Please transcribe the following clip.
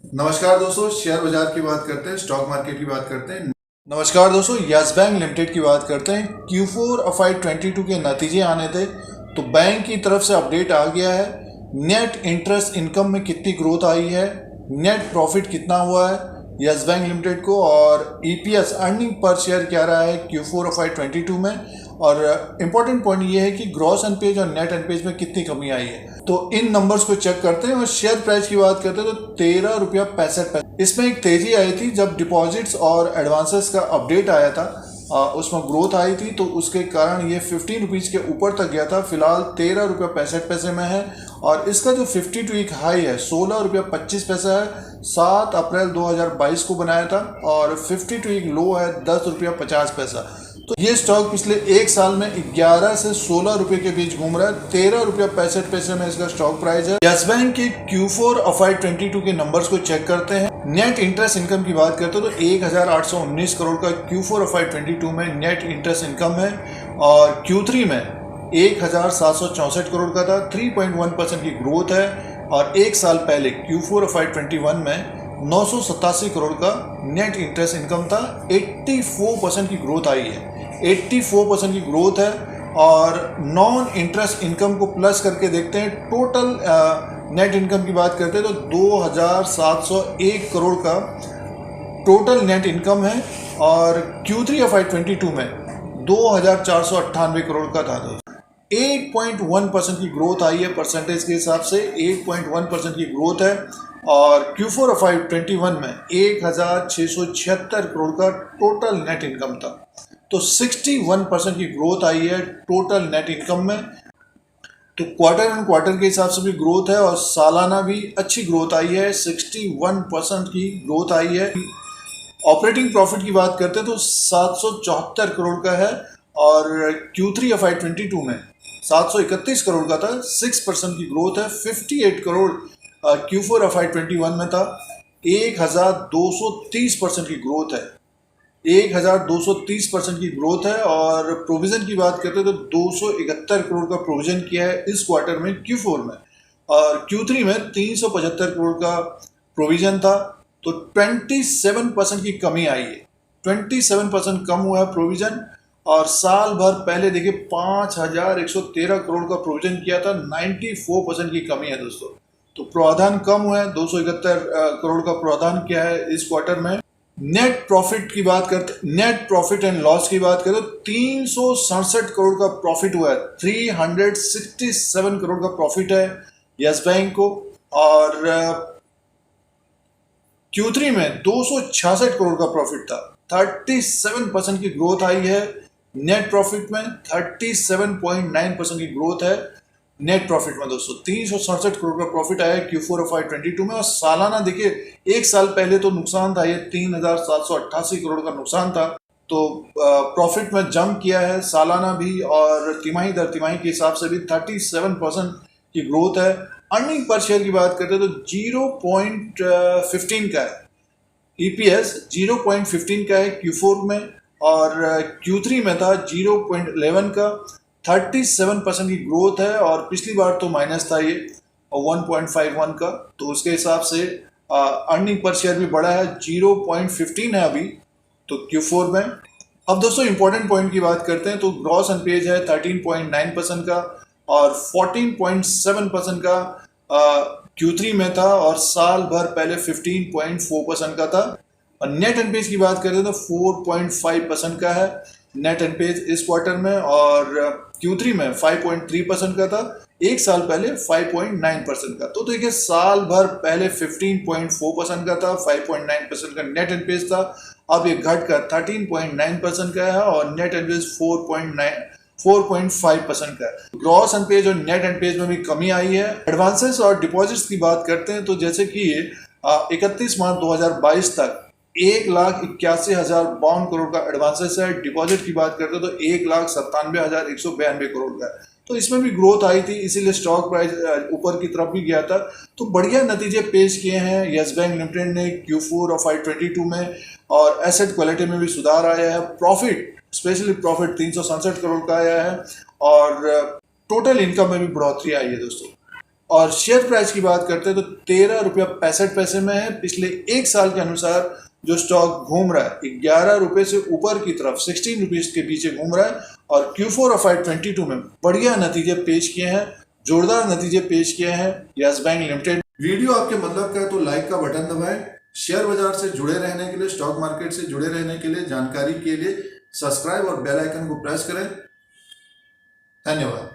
नमस्कार दोस्तों, शेयर बाजार की बात करते हैं, स्टॉक मार्केट की बात करते हैं। नमस्कार दोस्तों, यस बैंक लिमिटेड की बात करते हैं। Q4 FY22 के नतीजे आने थे तो बैंक की तरफ से अपडेट आ गया है। नेट इंटरेस्ट इनकम में कितनी ग्रोथ आई है, नेट प्रॉफिट कितना हुआ है यस बैंक लिमिटेड को, और ईपीएस अर्निंग पर शेयर क्या रहा है Q4 FY22 में। और इम्पॉर्टेंट पॉइंट ये है कि ग्रॉस एनपीएज और नेट एनपीएज में कितनी कमी आई है। तो इन नंबर्स को चेक करते हैं और शेयर प्राइस की बात करते हैं तो 13 रुपया 65 पैसे इसमें एक तेजी आई थी जब डिपॉजिट्स और एडवांसेस का अपडेट आया था। उसमें ग्रोथ आई थी तो उसके कारण ये 15 रुपीज़ के ऊपर तक गया था। फिलहाल 13 रुपया 65 पैसे में है और इसका जो 52 वीक हाई है 16 रुपया 25 पैसा है, 7 अप्रैल 2022 को बनाया था। और 52 वीक लो है 10 रुपया 50 पैसा। तो ये स्टॉक पिछले एक साल में 11 से 16 रुपए के बीच घूम रहा है। 13 रुपया 65 पैसे में इसका स्टॉक प्राइस है। यस बैंक के Q4 FY22 के नंबर्स को चेक करते हैं। नेट इंटरेस्ट इनकम की बात करते हैं तो 1819 करोड़ का Q4 FY22 में नेट इंटरेस्ट इनकम है और Q3 में 1764 करोड़ का था। 3.1% की ग्रोथ है और एक साल पहले Q4 FY21 में 987 करोड़ का नेट इंटरेस्ट इनकम था। 84% की ग्रोथ आई है, 84% की ग्रोथ है। और नॉन इंटरेस्ट इनकम को प्लस करके देखते हैं, टोटल नेट इनकम की बात करते हैं तो 2701 करोड़ का टोटल नेट इनकम है और Q3 FY22 में 2498 करोड़ का था। 8.1% की ग्रोथ आई है, परसेंटेज के हिसाब से 8.1% की ग्रोथ है। और Q4 FY21 में 1676 करोड़ का टोटल नेट इनकम था। तो 61% की ग्रोथ आई है टोटल नेट इनकम में। तो क्वार्टर एंड क्वार्टर के हिसाब से भी ग्रोथ है और सालाना भी अच्छी ग्रोथ आई है, 61% की ग्रोथ आई है। ऑपरेटिंग प्रॉफिट की बात करते हैं तो 774 करोड़ का है और Q3 FY22 में 731 करोड़ का था, 6% की ग्रोथ है। 58 करोड़ Q4 FY21 में था। 1230% की ग्रोथ है, 1230% की ग्रोथ है। और प्रोविजन की बात करते हैं तो 271 करोड़ का प्रोविजन किया है इस क्वार्टर में Q4 में। और Q3 में 375 करोड़ का प्रोविजन था। तो 27% की कमी आई है, 27% कम हुआ है प्रोविजन। और साल भर पहले देखिए 5113 करोड़ का प्रोविजन किया था, 94% की कमी है दोस्तों। तो प्रावधान कम हुआ है, 271 करोड़ का प्रावधान किया है इस क्वार्टर में। नेट प्रॉफिट की बात करते, नेट प्रॉफिट एंड लॉस की बात करें तो 367 करोड़ का प्रॉफिट हुआ है, 367 करोड़ का प्रॉफिट है यस बैंक को। और Q3 में 266 करोड़ का प्रॉफिट था, 37% की ग्रोथ आई है नेट प्रॉफिट में। 37.9% की ग्रोथ है नेट प्रॉफिट में दोस्तों। 367 करोड़ का प्रॉफिट आया है Q4 FY22 में। और सालाना देखिए एक साल पहले तो नुकसान था, ये 3788 करोड़ का नुकसान था। तो प्रॉफिट में जंप किया है सालाना भी और तिमाही दर तिमाही के हिसाब से भी 37% की ग्रोथ है। अर्निंग पर शेयर की बात करते हैं तो 0.15 का है, ईपीएस 0.15 का है Q4 में और Q3 में था 0.11 का। 37% की ग्रोथ है और पिछली बार तो माइनस था ये 1.51 का। तो उसके हिसाब से अर्निंग पर शेयर भी बढ़ा है, 0.15 है अभी तो Q4 में। अब दोस्तों इंपॉर्टेंट पॉइंट की बात करते हैं तो ग्रॉस एनपीएज है 13.9% का और 14.7% का Q3 में था और साल भर पहले 15.4% का था। और नेट एनपीएज की बात करें तो 4.5% का है नेट एनपीएज इस क्वार्टर में और Q3 में 5.3% का था, एक साल पहले 5.9% का। तो देखिए साल भर पहले 15.4% का था, 5.9% का नेट एनपीएज था। अब ये घट कर 13.9% का है और नेट एनपीएज 4.5% का है। ग्रॉस एनपीएज और नेट एनपीएज में भी कमी आई है। एडवांसेस और डिपॉजिट्स की बात करते हैं तो जैसे कि 31 मार्च 2022 तक 1,81,052 करोड़ का एडवांसेस है। डिपॉजिट की बात करते हैं तो 1,97,192 करोड़ का है। तो इसमें भी ग्रोथ आई थी, इसीलिए स्टॉक प्राइस ऊपर की तरफ भी गया था। तो बढ़िया नतीजे पेश किए हैं यस बैंक लिमिटेड ने Q4 FY22 में और एसेट क्वालिटी में भी सुधार आया है। प्रॉफिट स्पेशली प्रॉफिट 367 करोड़ का आया है और टोटल इनकम में भी बढ़ोतरी आई है दोस्तों। और शेयर प्राइस की बात करते हैं तो 13 रुपया 65 पैसे में है। पिछले एक साल के अनुसार जो स्टॉक घूम रहा है 11 रुपए से ऊपर की तरफ 16 रुपीज के पीछे घूम रहा है और Q4 ऑफ FY22 में बढ़िया नतीजे पेश किए हैं, जोरदार नतीजे पेश किए हैं यस बैंक लिमिटेड। वीडियो आपके मतलब का है तो लाइक का बटन दबाएं। शेयर बाजार से जुड़े रहने के लिए, स्टॉक मार्केट से जुड़े रहने के लिए, जानकारी के लिए सब्सक्राइब और बेल आइकन को प्रेस करें। धन्यवाद।